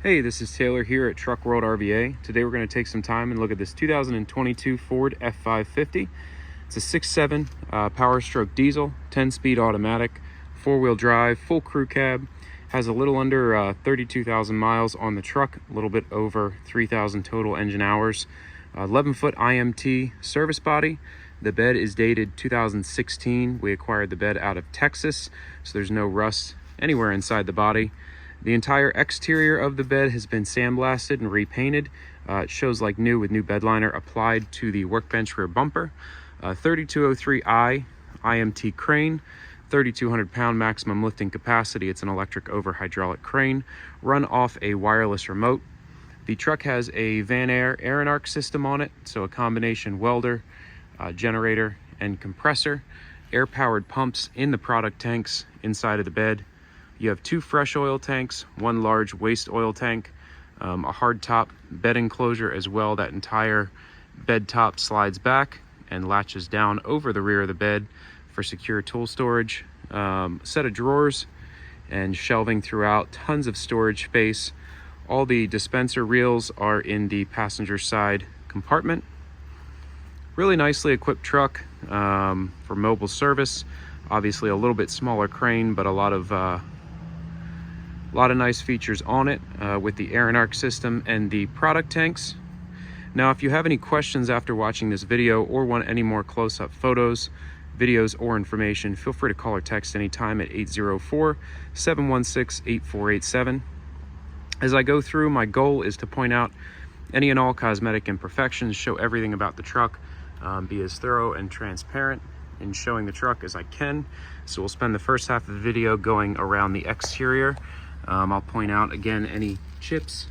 Hey, this is Taylor here at Truck World RVA. Today we're going to take some time and look at this 2022 Ford F550. It's a 6.7 power stroke diesel, 10-speed automatic, 4-wheel drive, full crew cab. Has a little under 32,000 miles on the truck, a little bit over 3,000 total engine hours. 11-foot IMT service body. The bed is dated 2016. We acquired the bed out of Texas, so there's no rust anywhere inside the body. The entire exterior of the bed has been sandblasted and repainted. It shows like new with new bed liner applied to the workbench rear bumper. 3203i IMT crane, 3,200 pound maximum lifting capacity. It's an electric over hydraulic crane run off a wireless remote. The truck has a Van Air and arc system on it, so a combination welder, generator, and compressor. Air powered pumps in the product tanks inside of the bed. You have 2 fresh oil tanks, 1 large waste oil tank, a hard top bed enclosure as well. That entire bed top slides back and latches down over the rear of the bed for secure tool storage. Set of drawers and shelving throughout, tons of storage space. All the dispenser reels are in the passenger side compartment. Really nicely equipped truck for mobile service. Obviously a little bit smaller crane, but a lot of nice features on it with the air and arc system and the product tanks. Now, if you have any questions after watching this video or want any more close-up photos, videos, or information, feel free to call or text anytime at 804-716-8487. As I go through, my goal is to point out any and all cosmetic imperfections, show everything about the truck, be as thorough and transparent in showing the truck as I can. So we'll spend the first half of the video going around the exterior. I'll point out again any chips,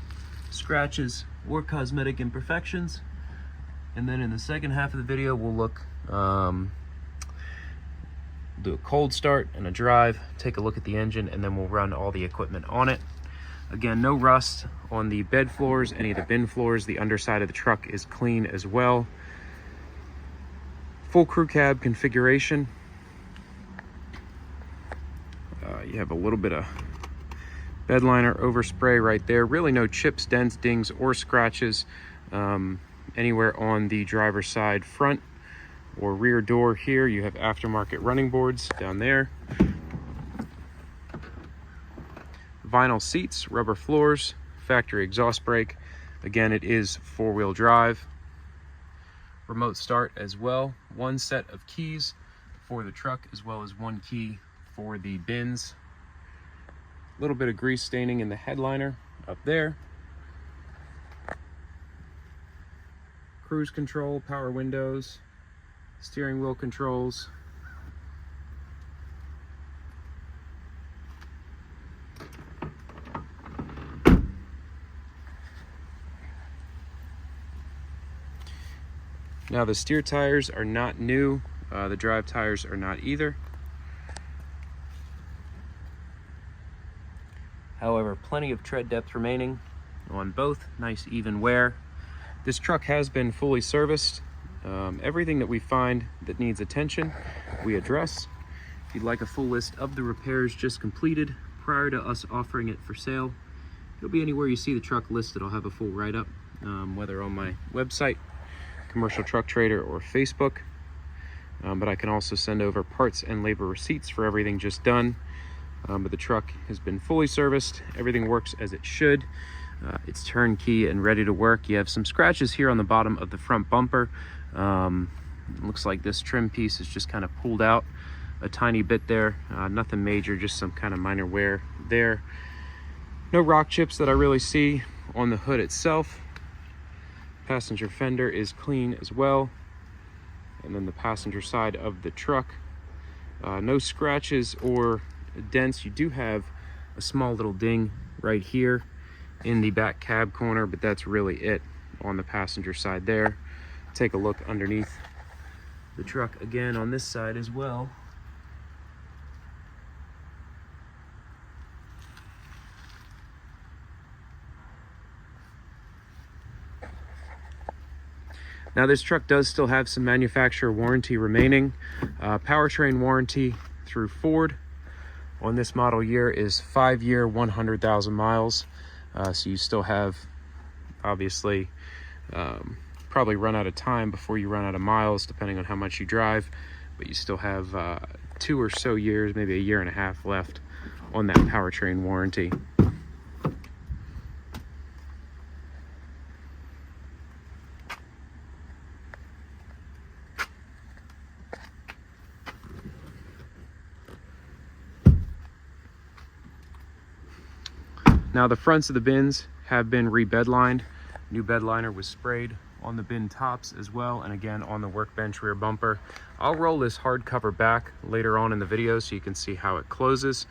scratches, or cosmetic imperfections. And then in the second half of the video, we'll look, do a cold start and a drive, take a look at the engine, and then we'll run all the equipment on it. Again, no rust on the bed floors, any of the bin floors. The underside of the truck is clean as well. Full crew cab configuration. You have a little bit of bed liner overspray right there. Really no chips, dents, dings, or scratches anywhere on the driver's side front or rear door here. You have aftermarket running boards down there. Vinyl seats, rubber floors, factory exhaust brake. Again, it is 4-wheel drive. Remote start as well. 1 set of keys for the truck as well as 1 key for the bins. A little bit of grease staining in the headliner up there. Cruise control, power windows, steering wheel controls. Now the steer tires are not new, the drive tires are not either. However, plenty of tread depth remaining on both, nice even wear. This truck has been fully serviced. Everything that we find that needs attention, we address. If you'd like a full list of the repairs just completed prior to us offering it for sale, it'll be anywhere you see the truck listed. I'll have a full write-up, whether on my website, Commercial Truck Trader, or Facebook. But I can also send over parts and labor receipts for everything just done. But the truck has been fully serviced. Everything works as it should. It's turnkey and ready to work. You have some scratches here on the bottom of the front bumper. Looks like this trim piece is just kind of pulled out a tiny bit there. Nothing major, just some kind of minor wear there. No rock chips that I really see on the hood itself. Passenger fender is clean as well. And then the passenger side of the truck, no scratches or dents. You do have a small little ding right here in the back cab corner, but that's really it on the passenger side there. Take a look underneath the truck again on this side as well. Now this truck does still have some manufacturer warranty remaining. Powertrain warranty through Ford on this model year is 5-year, 100,000 miles. So you still have, obviously, probably run out of time before you run out of miles, depending on how much you drive, but you still have 2 or so years, maybe a year and a half left on that powertrain warranty. Now the fronts of the bins have been rebed lined. New bed liner was sprayed on the bin tops as well, and again on the workbench rear bumper. I'll roll this hardcover back later on in the video so you can see how it closes.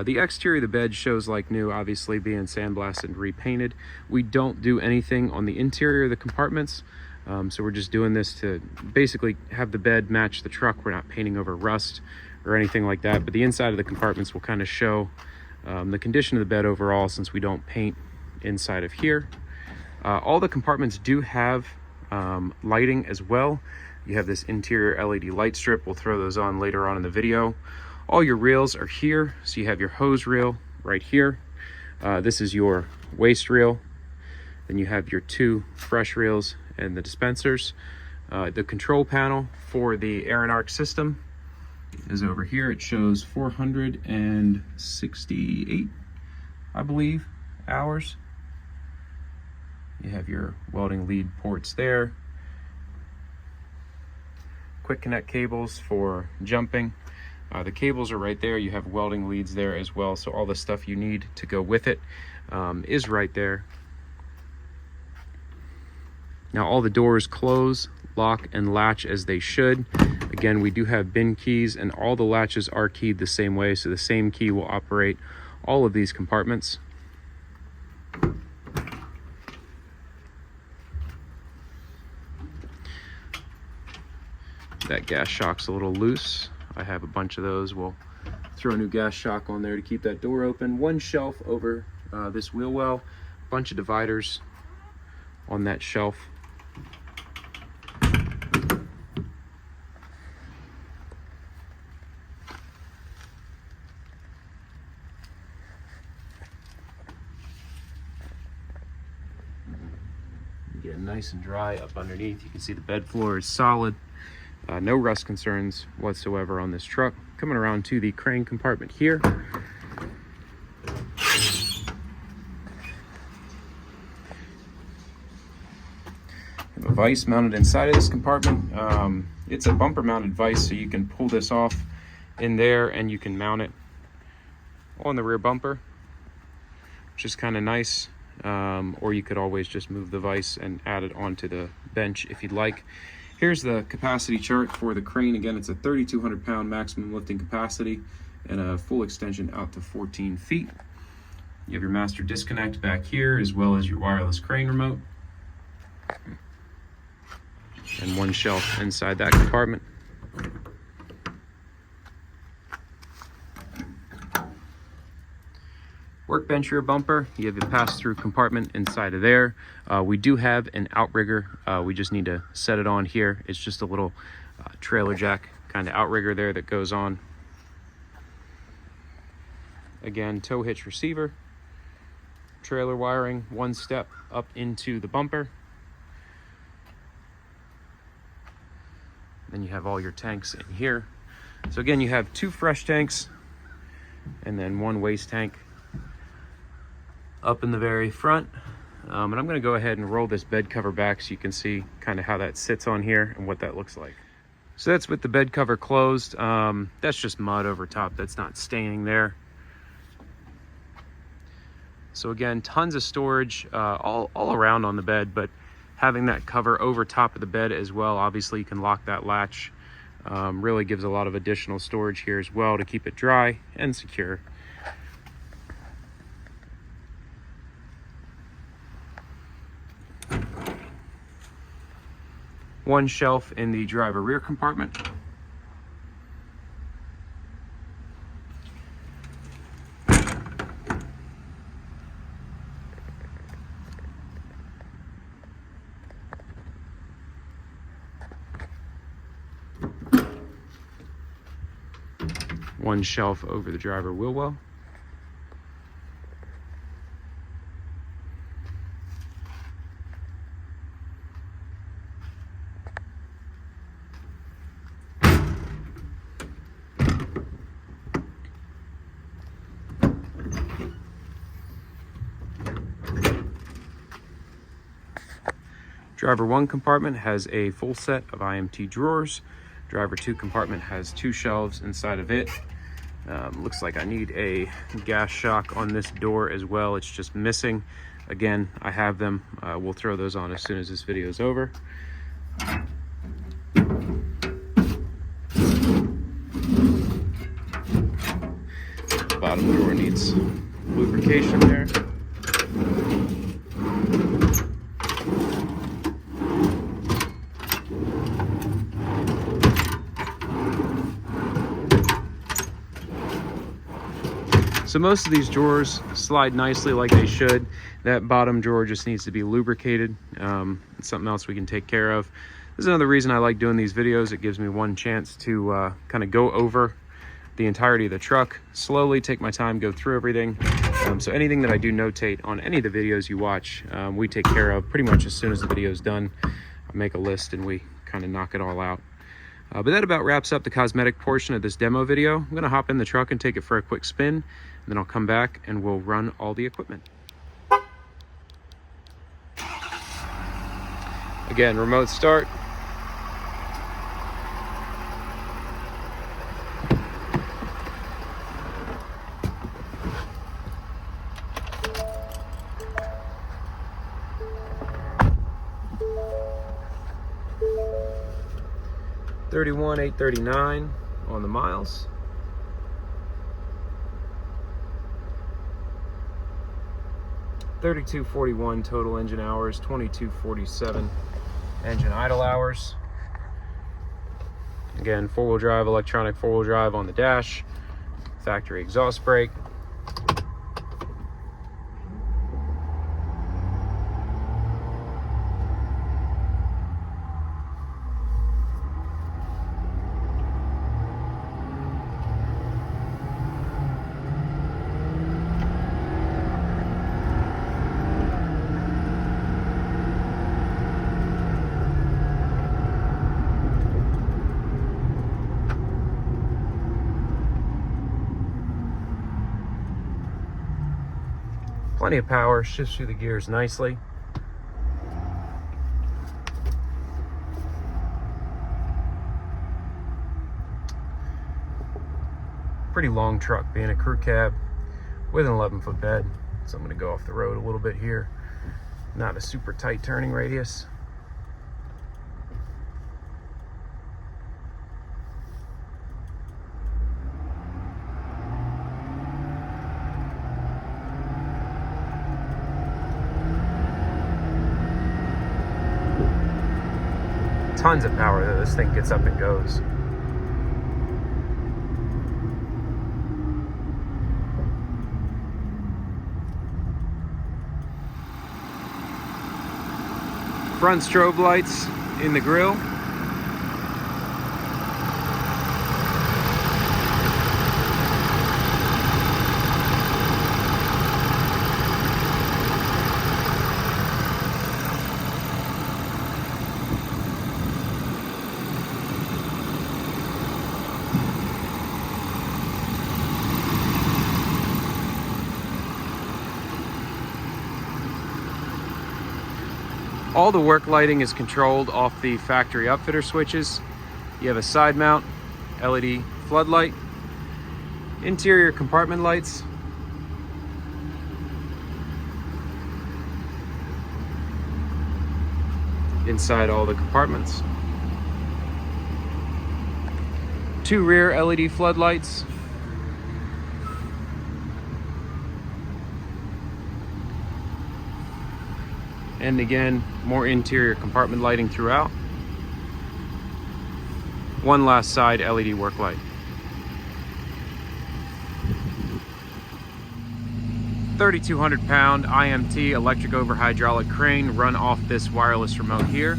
The exterior of the bed shows like new, obviously being sandblasted and repainted. We don't do anything on the interior of the compartments, so we're just doing this to basically have the bed match the truck. We're not painting over rust or anything like that, but the inside of the compartments will kind of show the condition of the bed overall, since we don't paint inside of here. All the compartments do have lighting as well. You have this interior LED light strip. We'll throw those on later on in the video. All your reels are here. So you have your hose reel right here. This is your waste reel. Then you have your 2 fresh reels and the dispensers. The control panel for the air and arc system is over here. It shows 468, I believe, hours. You have your welding lead ports there. Quick connect cables for jumping. The cables are right there. You have welding leads there as well, so all the stuff you need to go with it is right there. Now all the doors close, lock, and latch as they should. Again, we do have bin keys, and all the latches are keyed the same way, so the same key will operate all of these compartments. That gas shock's a little loose. I have a bunch of those. We'll throw a new gas shock on there to keep that door open. 1 shelf over this wheel well, a bunch of dividers on that shelf. Get nice and dry up underneath. You can see the bed floor is solid. No rust concerns whatsoever on this truck. Coming around to the crane compartment here. Have a vise mounted inside of this compartment. It's a bumper mounted vise, so you can pull this off in there and you can mount it on the rear bumper, which is kind of nice. Or you could always just move the vise and add it onto the bench if you'd like. Here's the capacity chart for the crane. Again, it's a 3,200 pound maximum lifting capacity and a full extension out to 14 feet. You have your master disconnect back here, as well as your wireless crane remote. And 1 shelf inside that compartment. Workbench rear bumper, you have your pass-through compartment inside of there. We do have an outrigger. We just need to set it on here. It's just a little trailer jack kind of outrigger there that goes on. Again, tow hitch receiver, trailer wiring, 1 step up into the bumper. Then you have all your tanks in here. So again, you have 2 fresh tanks and then 1 waste tank up in the very front. And I'm going to go ahead and roll this bed cover back so you can see kind of how that sits on here and what that looks like. So that's with the bed cover closed. That's just mud over top. That's not staining there. So again, tons of storage all around on the bed, but having that cover over top of the bed as well, obviously you can lock that latch. Really gives a lot of additional storage here as well to keep it dry and secure. One shelf in the driver rear compartment. One shelf over the driver wheel well. Driver 1 compartment has a full set of IMT drawers. Driver 2 compartment has 2 shelves inside of it. Looks like I need a gas shock on this door as well. It's just missing. Again, I have them. We'll throw those on as soon as this video is over. Bottom drawer needs lubrication there. So most of these drawers slide nicely like they should. That bottom drawer just needs to be lubricated. It's something else we can take care of. This is another reason I like doing these videos. It gives me one chance to kind of go over the entirety of the truck, slowly take my time, go through everything. So anything that I do notate on any of the videos you watch, we take care of pretty much as soon as the video is done. I make a list and we kind of knock it all out. But that about wraps up the cosmetic portion of this demo video. I'm going to hop in the truck and take it for a quick spin, and then I'll come back and we'll run all the equipment. Again, remote start. $31,839 on the miles. $32.41 total engine hours, $22.47 engine idle hours. Again, four-wheel drive, electronic four-wheel drive on the dash, factory exhaust brake. Plenty of power, shifts through the gears nicely. Pretty long truck, being a crew cab with an 11-foot bed. So I'm going to go off the road a little bit here. Not a super tight turning radius. Tons of power that this thing gets up and goes. Front strobe lights in the grille. All the work lighting is controlled off the factory upfitter switches. You have a side mount LED floodlight, interior compartment lights, inside all the compartments, 2 rear LED floodlights, and again, more interior compartment lighting throughout. 1 last side LED work light. 3,200-pound IMT electric over hydraulic crane run off this wireless remote here.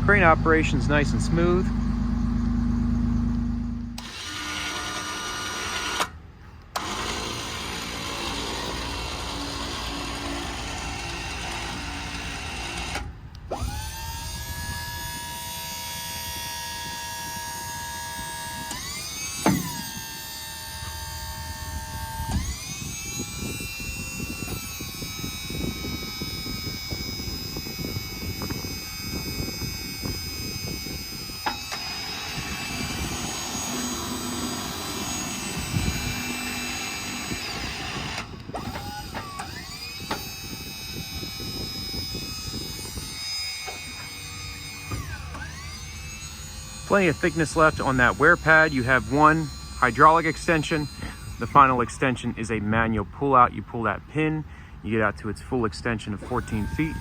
Crane operation's nice and smooth. Plenty of thickness left on that wear pad. You have one hydraulic extension. The final extension is a manual pull out. You pull that pin, you get out to its full extension of 14 feet.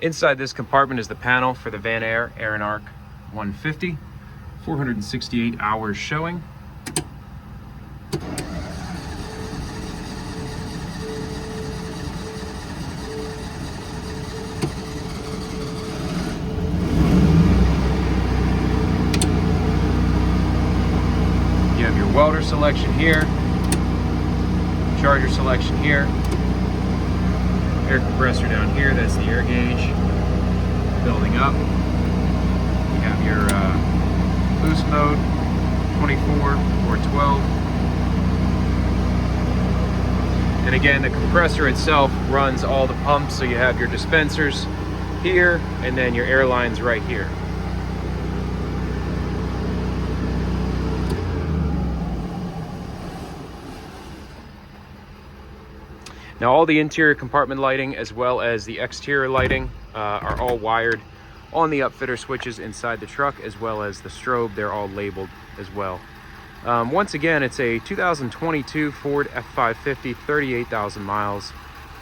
Inside this compartment is the panel for the Van Air Arc 150, 468 hours showing. You have your welder selection here, charger selection here, air compressor down here, that's the air gauge building up. You have your boost mode, 24 or 12. And again, the compressor itself runs all the pumps, so you have your dispensers here and then your air lines right here. Now all the interior compartment lighting as well as the exterior lighting are all wired on the upfitter switches inside the truck, as well as the strobe. They're all labeled as well. Once again, it's a 2022 Ford F550, 38,000 miles,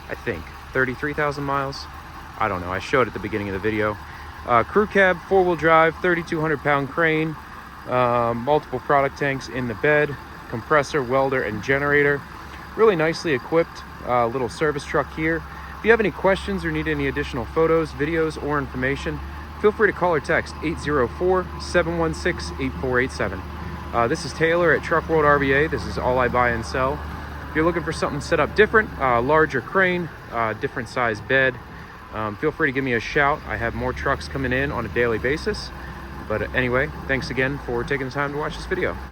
I think, 33,000 miles. I don't know, I showed it at the beginning of the video. Crew cab, 4-wheel drive, 3,200 pound crane, multiple product tanks in the bed, compressor, welder, and generator. Really nicely equipped little service truck here. If you have any questions or need any additional photos, videos, or information, feel free to call or text 804-716-8487. This is Taylor at Truck World RVA. This is all I buy and sell. If you're looking for something set up different, larger crane, different size bed, feel free to give me a shout. I have more trucks coming in on a daily basis. But anyway, thanks again for taking the time to watch this video.